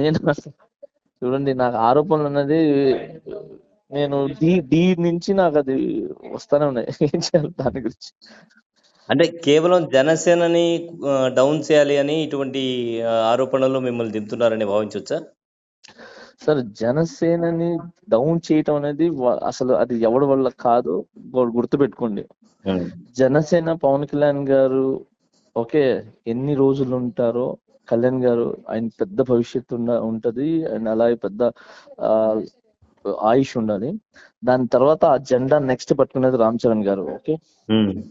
నేను చూడండి, నాకు ఆరోపణలు అన్నది నేను డి నుంచి నాకు అది వస్తానే ఉన్నాయి. ఏం చేయాలి దాని గురించి? అంటే కేవలం జనసేనని డౌన్ చేయాలి అని ఇటువంటి ఆరోపణలు మిమ్మల్ని దింపుతున్నారని భావించవచ్చా? సార్, జనసేనని డౌన్ చేయటం అనేది అసలు అది ఎవరి వల్ల కాదు. గుర్తుపెట్టుకోండి, జనసేన పవన్ కళ్యాణ్ గారు ఓకే ఎన్ని రోజులు ఉంటారో కళ్యాణ్ గారు ఆయన పెద్ద భవిష్యత్తు ఉంటది. అండ్ అలాగే పెద్ద ఆయుష్ ఉండాలి. దాని తర్వాత ఆ జెండా నెక్స్ట్ పట్టుకునేది రామ్ చరణ్ గారు. ఓకే,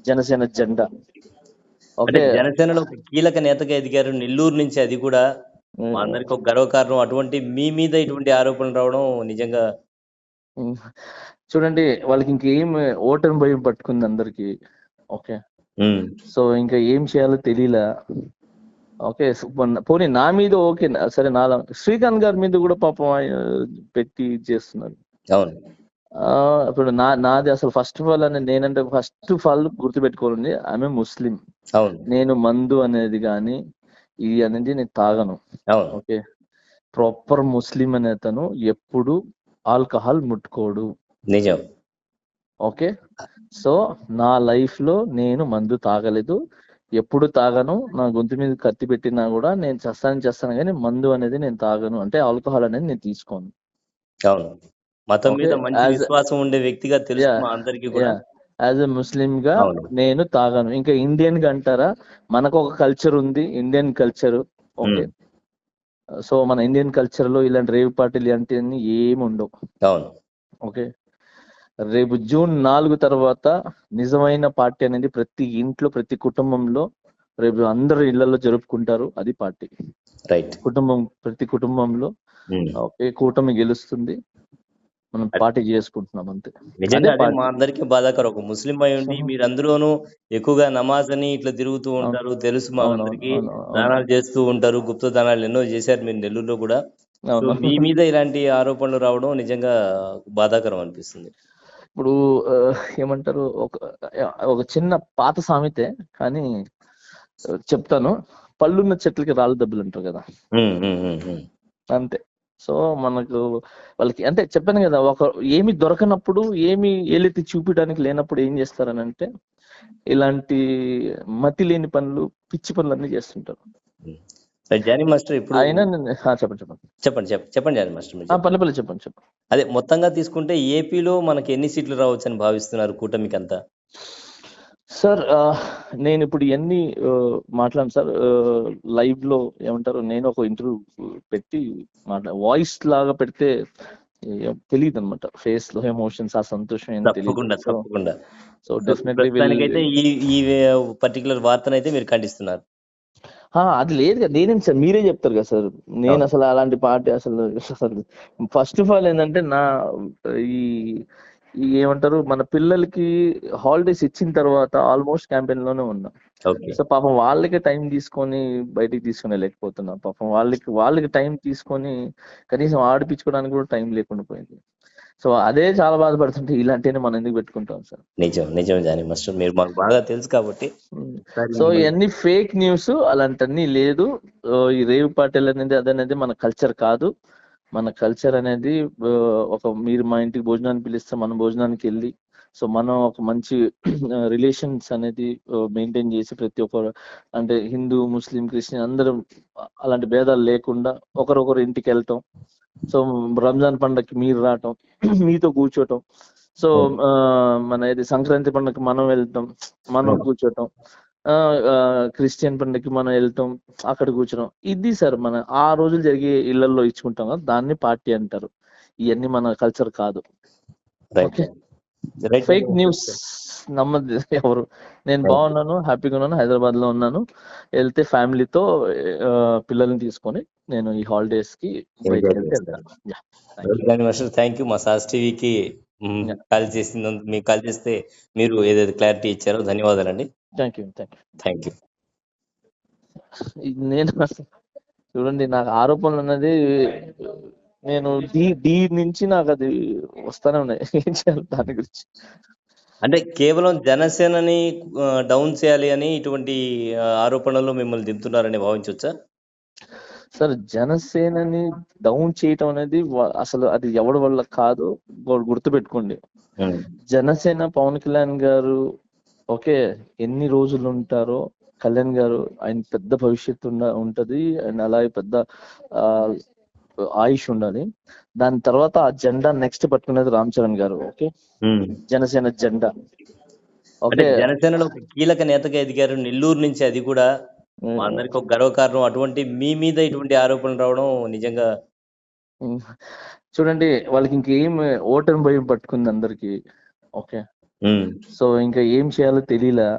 జనసేన జెండా. ఓకే, జనసేనలో ఒక కీలక నేతగా ఎదిగారు నెల్లూరు నుంచి, అది కూడా మా అందరికి ఒక గర్వకారణం. అటువంటి మీ మీద ఇటువంటి ఆరోపణలు రావడం నిజంగా చూడండి, వాళ్ళకి ఇంకేం ఓటమి భయం పట్టుకుంది అందరికి. ఓకే, సో ఇంకా ఏం చేయాలో తెలియలా. ఓకే, పోనీ నా మీద ఓకే సరే, శ్రీకాంత్ గారి మీద కూడా పాపం పెట్టి చేస్తున్నారు. ఇప్పుడు నాది అసలు ఫస్ట్ ఆఫ్ ఆల్ నేనంటే ఫస్ట్ ఆఫ్ ఆల్ గుర్తుపెట్టుకోవాలండి, ఆమె ముస్లిం. నేను మందు అనేది కానీ ఇది అనేది నేను తాగను. ఓకే, ప్రాపర్ ముస్లిం అనే అతను ఎప్పుడు ఆల్కహాల్ ముట్టుకోడు. నిజం. ఓకే, సో నా లైఫ్ లో నేను మందు తాగలేదు, ఎప్పుడు తాగను. నా గొంతు మీద కత్తి పెట్టినా కూడా నేను చేస్తాను కానీ మందు అనేది నేను తాగను, అంటే ఆల్కహాల్ అనేది నేను తీసుకోను. అవును, మతం మీద మంచి విశ్వాసం ఉండే వ్యక్తిగా తెలుసు మా అందరికీ కూడా. యాజ్ ఎ ముస్లిం గా నేను తాగను. ఇంకా ఇండియన్ గా అంటారా, మనకు ఒక కల్చర్ ఉంది, ఇండియన్ కల్చర్. ఓకే, సో మన ఇండియన్ కల్చర్ లో ఇలాంటి రేవ్ పార్టీలు ఇలాంటివన్నీ ఏమి ఉండవు. ఓకే, రేపు జూన్ 4 తర్వాత నిజమైన పార్టీ అనేది ప్రతి ఇంట్లో ప్రతి కుటుంబంలో రేపు అందరు ఇళ్లలో జరుపుకుంటారు. అది పార్టీ. ప్రతి కుటుంబంలో ఒకే కూటమి గెలుస్తుంది, మనం పార్టీ చేసుకుంటున్నాం అంతే. నిజంగా మా అందరికి బాధాకరం. ఒక ముస్లిం అయి ఉండి మీరందరూను ఎక్కువగా నమాజ్ అని ఇట్లా తిరుగుతూ ఉంటారు, తెలుసు మా అందరికి. దానాలు చేస్తూ ఉంటారు, గుప్త దానాలు ఎన్నో చేశారు మీరు నెల్లూరులో కూడా. మీ మీద ఇలాంటి ఆరోపణలు రావడం నిజంగా బాధాకరం అనిపిస్తుంది. ఇప్పుడు ఏమంటారు, ఒక చిన్న పాత సామెతే కానీ చెప్తాను. పళ్ళున్న చెట్లకి రాళ్ళ దెబ్బలు అంటారు కదా, అంతే. సో మనకు వాళ్ళకి అంటే చెప్పాను కదా, ఒక ఏమి దొరకనప్పుడు, ఏమి ఏలెత్తి చూపించడానికి లేనప్పుడు ఏం చేస్తారని అంటే ఇలాంటి మతి లేని పనులు, పిచ్చి పనులు అన్ని చేస్తుంటారు. జానీ మాస్టర్, ఇప్పుడు చెప్పండి జానీ మాస్టర్. పల్లెపల్లి చెప్పండి. అదే మొత్తంగా తీసుకుంటే ఏపీలో మనకి ఎన్ని సీట్లు రావచ్చు అని భావిస్తున్నారు కూటమికి అంతా? సార్, నేను ఇప్పుడు ఇవన్నీ మాట్లాడాను సార్ లైవ్ లో. ఏమంటారు, నేను ఒక ఇంటర్వ్యూ పెట్టి వాయిస్ లాగా పెడితే తెలియదు అనమాట, ఫేస్ లో ఎమోషన్స్, ఆ సంతోషం ఏం తెలియదు. సో డెఫినెట్లీ ఈ పర్టికులర్ వార్తనైతే మీరు ఖండిస్తున్నారు. అది లేదు కదా, నేనేం సార్, మీరే చెప్తారు కదా సార్. నేను అసలు అలాంటి పార్టీ అసలు ఫస్ట్ ఆఫ్ ఆల్ ఏంటంటే ఈ ఏమంటారు, మన పిల్లలకి హాలిడేస్ ఇచ్చిన తర్వాత ఆల్మోస్ట్ క్యాంపెయిన్ లోనే ఉన్నా. సో పాపం వాళ్ళకి టైం తీసుకొని బయటికి తీసుకుని వెళ్ళకపోతున్నా. పాపం వాళ్ళకి టైం తీసుకొని కనీసం ఆడిపించుకోవడానికి కూడా టైం లేకుండా పోయింది. సో అదే చాలా బాధపడుతుంటే ఇలాంటివి మనం ఎందుకు పెట్టుకుంటాం సార్? నిజం జానీ మాస్టర్, మీరు మాకు బాగా తెలుసు కాబట్టి. సో ఇవన్నీ ఫేక్ న్యూస్, అలాంటివన్నీ లేదు. ఈ రేవ్ పార్టీలు అనేది అదనేది మన కల్చర్ కాదు. మన కల్చర్ అనేది మీరు మా ఇంటికి భోజనానికి పిలిస్తే మనం భోజనానికి వెళ్ళి, సో మనం ఒక మంచి రిలేషన్స్ అనేది మెయింటైన్ చేసి, ప్రతి ఒక్కరు అంటే హిందూ, ముస్లిం, క్రిస్టియన్ అందరం అలాంటి భేదాలు లేకుండా ఒకరొకరు ఇంటికి వెళ్ళటం. సో రంజాన్ పండగకి మీరు రావటం, మీతో కూర్చోటం. సో మన ఇది సంక్రాంతి పండగకి మనం వెళ్తాం, మనం కూర్చోటం. క్రిస్టియన్ పండగకి మనం వెళ్తాం, అక్కడ కూర్చోడం. ఇది సార్ మన ఆ రోజులు జరిగే ఇళ్లలో ఇచ్చుకుంటాం కదా, దాన్ని పార్టీ అంటారు. ఇవన్నీ మన కల్చర్ కాదు. ఫేక్ న్యూస్ నమ్మద్దు ఎవరు. నేను బాగున్నాను, హ్యాపీగా ఉన్నాను, హైదరాబాద్ లో ఉన్నాను. వెళ్తే ఫ్యామిలీతో పిల్లల్ని తీసుకొని నేను ఈ హాలిడేస్ కి బయటకు వెళ్తాను. Thank you. మా సాస్ టీవీకి కాల్ చేసినందుకు, మీకు కాల్ చేస్తే మీరు ఏదైతే క్లారిటీ ఇచ్చారో ధన్యవాదాలండి. Thank you. నేను చూడండి, నాకు ఆరోపణలు అన్నది నేను డి నుంచి నాకు అది వస్తానే ఉన్నాయి. ఏం చేయాలి దాని గురించి? అంటే కేవలం జనసేనని డౌన్ చేయాలి అని ఇటువంటి ఆరోపణలు మిమ్మల్ని దింపుతున్నారని భావించవచ్చా? సార్ జనసేనని డౌన్ చేయటం అనేది అసలు అది ఎవడి వల్ల కాదు, గుర్తుపెట్టుకోండి. జనసేన పవన్ కళ్యాణ్ గారు ఓకే ఎన్ని రోజులు ఉంటారో కళ్యాణ్ గారు ఆయన పెద్ద భవిష్యత్తు ఉంటది అండ్ అలాగే పెద్ద ఆ ఆయుష్ ఉండాలి. దాని తర్వాత ఆ జెండా నెక్స్ట్ పట్టుకునేది రామ్ చరణ్ గారు. ఓకే జనసేన జెండా అంటే ఓకే జనసేనలో ఒక కీలక నేతగా ఎదిగారు నెల్లూరు నుంచి, అది కూడా మా అందరికి ఒక గర్వకారణం. అటువంటి మీ మీద ఇటువంటి ఆరోపణలు రావడం నిజంగా చూడండి, వాళ్ళకి ఇంకేం ఓటమి భయం పట్టుకుంది అందరికి. ఓకే సో ఇంకా ఏం చేయాలో తెలియలా.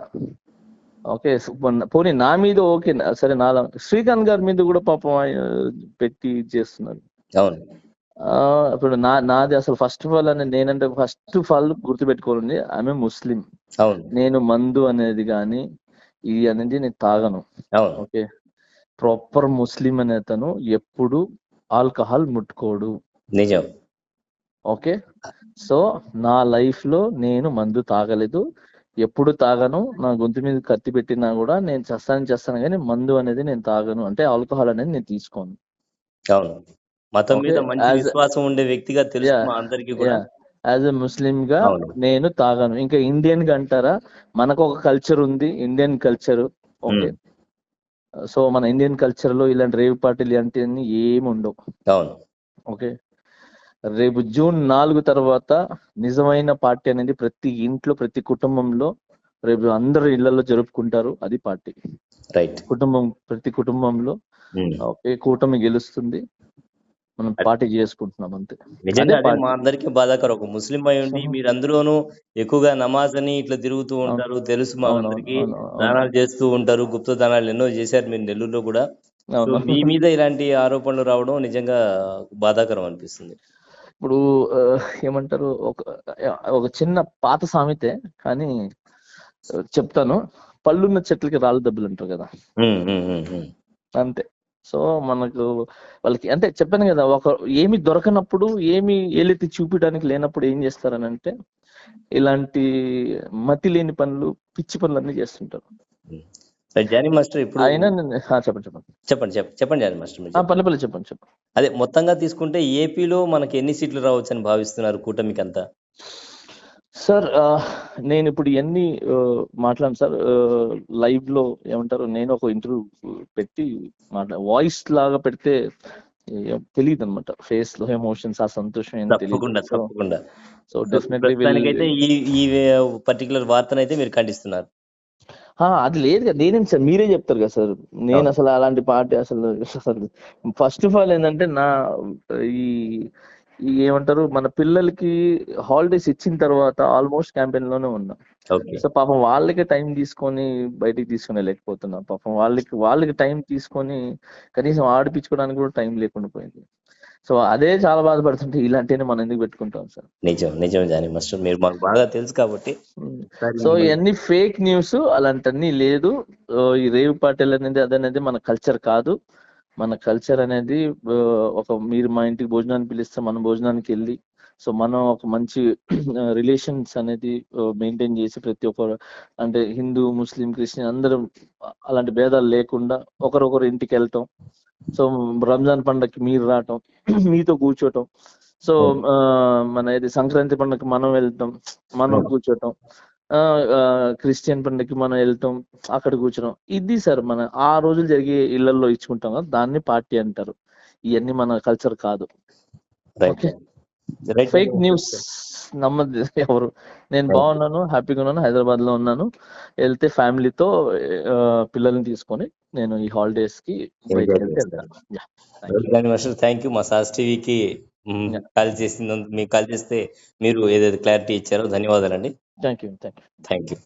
ఓకే పోనీ నా మీద ఓకే సరే, శ్రీకాంత్ గారి మీద కూడా పాపం ఆయన పెట్టి చేస్తున్నారు. అవును. ఇప్పుడు నాది అసలు ఫస్ట్ ఆఫ్ ఆల్ నేనంటే ఫస్ట్ ఆఫ్ ఆల్ గుర్తుపెట్టుకోవాలండి, ఆమె ముస్లిం. నేను మందు అనేది కానీ ఇది అనేది నేను తాగను. ఓకే ప్రాపర్ ముస్లిం అనే అతను ఎప్పుడు ఆల్కహాల్ ముట్టుకోడు. నిజం. ఓకే సో నా లైఫ్ లో నేను మందు తాగలేదు, ఎప్పుడు తాగను. నా గొంతు మీద కత్తి పెట్టినా కూడా నేను చేస్తాను కానీ మందు అనేది నేను తాగను, అంటే ఆల్కహాల్ అనేది నేను తీసుకోను. అవును. మతం మీద మంచి విశ్వాసం ఉండే వ్యక్తిగా తెలుసు మా అందరికీ కూడా. యాజ్ ఎ ముస్లిం గా నేను తాగను. ఇంకా ఇండియన్ గా అంటారా, మనకు ఒక కల్చర్ ఉంది, ఇండియన్ కల్చర్. ఓకే సో మన ఇండియన్ కల్చర్ లో ఇలాంటి రేవ్ పార్టీలు ఇలాంటివన్నీ ఏమి ఉండవు. ఓకే రేపు జూన్ 4 తర్వాత నిజమైన పార్టీ అనేది ప్రతి ఇంట్లో ప్రతి కుటుంబంలో రేపు అందరు ఇళ్లలో జరుపుకుంటారు. అది పార్టీ. ప్రతి కుటుంబంలో ఓకే కూటమి గెలుస్తుంది, మనం పార్టీ చేసుకుంటున్నాం అంతే. నిజంగా అదే మా అందరికీ బాధాకరం. ఒక ముస్లిం అయి ఉండి మీరు అందులోనూ ఎక్కువగా నమాజ్ అని ఇట్లా తిరుగుతూ ఉంటారు, తెలుసు మా అందరికి. దానాలు చేస్తూ ఉంటారు, గుప్త దానాలు ఎన్నో చేశారు మీరు నెల్లూరులో కూడా. మీ మీద ఇలాంటి ఆరోపణలు రావడం నిజంగా బాధాకరం అనిపిస్తుంది. ఇప్పుడు ఏమంటారు, ఒక చిన్న పాత సామెతే కానీ చెప్తాను, పళ్ళున్న చెట్లకి రాళ్ళు దెబ్బలు అంటారు కదా, అంతే. సో మనకు వాళ్ళకి అంటే చెప్పాను కదా, ఏమి దొరకనప్పుడు, ఏమి ఏలెత్తి చూపించడానికి లేనప్పుడు ఏం చేస్తారని అంటే ఇలాంటి మతి లేని పనులు, పిచ్చి పనులు అన్ని చేస్తుంటారు. జానీ మాస్టర్ ఇప్పుడు చెప్పండి జానీ మాస్టర్. పల్లెపల్లి చెప్పండి. అదే మొత్తంగా తీసుకుంటే ఏపీలో మనకి ఎన్ని సీట్లు రావచ్చు అని భావిస్తున్నారు కూటమికి అంతా? సార్ నేను ఇప్పుడు ఇవన్నీ మాట్లాడాను సార్ లైవ్ లో. ఏమంటారు, నేను ఒక ఇంటర్వ్యూ పెట్టి వాయిస్ లాగా పెడితే తెలియదు అనమాట, ఫేస్ లో ఎమోషన్స్, ఆ సంతోషం ఏం తెలియదు. సో డెఫినెట్లీ ఈ పర్టికులర్ వార్తనైతే మీరు ఖండిస్తున్నారు. అది లేదు కదా, నేనేం సార్, మీరే చెప్తారు కదా సార్. నేను అసలు అలాంటి పార్టీ అసలు ఫస్ట్ ఆఫ్ ఆల్ ఏంటంటే ఈ ఏమంటారు, మన పిల్లలకి హాలిడేస్ ఇచ్చిన తర్వాత ఆల్మోస్ట్ క్యాంపెయిన్ లోనే ఉన్నా. సో పాపం వాళ్ళకి టైం తీసుకొని బయటికి తీసుకుని వెళ్ళకపోతున్నా. పాపం వాళ్ళకి టైం తీసుకొని కనీసం ఆడిపించుకోవడానికి కూడా టైం లేకుండా పోయింది. సో అదే చాలా బాధపడుతుంటే ఇలాంటివి మనం ఎందుకు పెట్టుకుంటాం సార్? నిజం జానీ మాస్టర్, మీరు మాకు బాగా తెలుసు కాబట్టి. సో ఇవన్నీ ఫేక్ న్యూస్, అలాంటివన్నీ లేదు. ఈ రేవ్ పార్టీలు అనేది అదనేది మన కల్చర్ కాదు. మన కల్చర్ అనేది మీరు మా ఇంటికి భోజనానికి పిలిస్తే మనం భోజనానికి వెళ్ళి, సో మనం ఒక మంచి రిలేషన్స్ అనేది మెయింటైన్ చేసి ప్రతి ఒక్కరు, అంటే హిందూ, ముస్లిం, క్రిస్టియన్ అందరం అలాంటి భేదాలు లేకుండా ఒకరొకరు ఇంటికి వెళ్ళటం. సో రంజాన్ పండగకి మీరు రావటం, మీతో కూర్చోటం. సో మన ఇది సంక్రాంతి పండగకి మనం వెళ్తాం, మనం కూర్చోటం. క్రిస్టియన్ పండగకి మనం వెళ్తాం, అక్కడ కూర్చోడం. ఇది సార్ మన ఆ రోజులు జరిగే ఇళ్లలో ఇచ్చుకుంటాం కదా, దాన్ని పార్టీ అంటారు. ఇవన్నీ మన కల్చర్ కాదు. ఫేక్ న్యూస్ నమ్మద్దు ఎవరు. నేను బాగున్నాను, హ్యాపీగా ఉన్నాను, హైదరాబాద్ లో ఉన్నాను. వెళ్తే ఫ్యామిలీతో పిల్లల్ని తీసుకొని నేను ఈ హాలిడేస్ కి బయటకు వెళ్తాను. Thank you. మా సాస్ టీవీకి కాల్ చేసినందుకు, మీకు కాల్ చేస్తే మీరు ఏదైతే క్లారిటీ ఇచ్చారో ధన్యవాదాలండి. Thank you.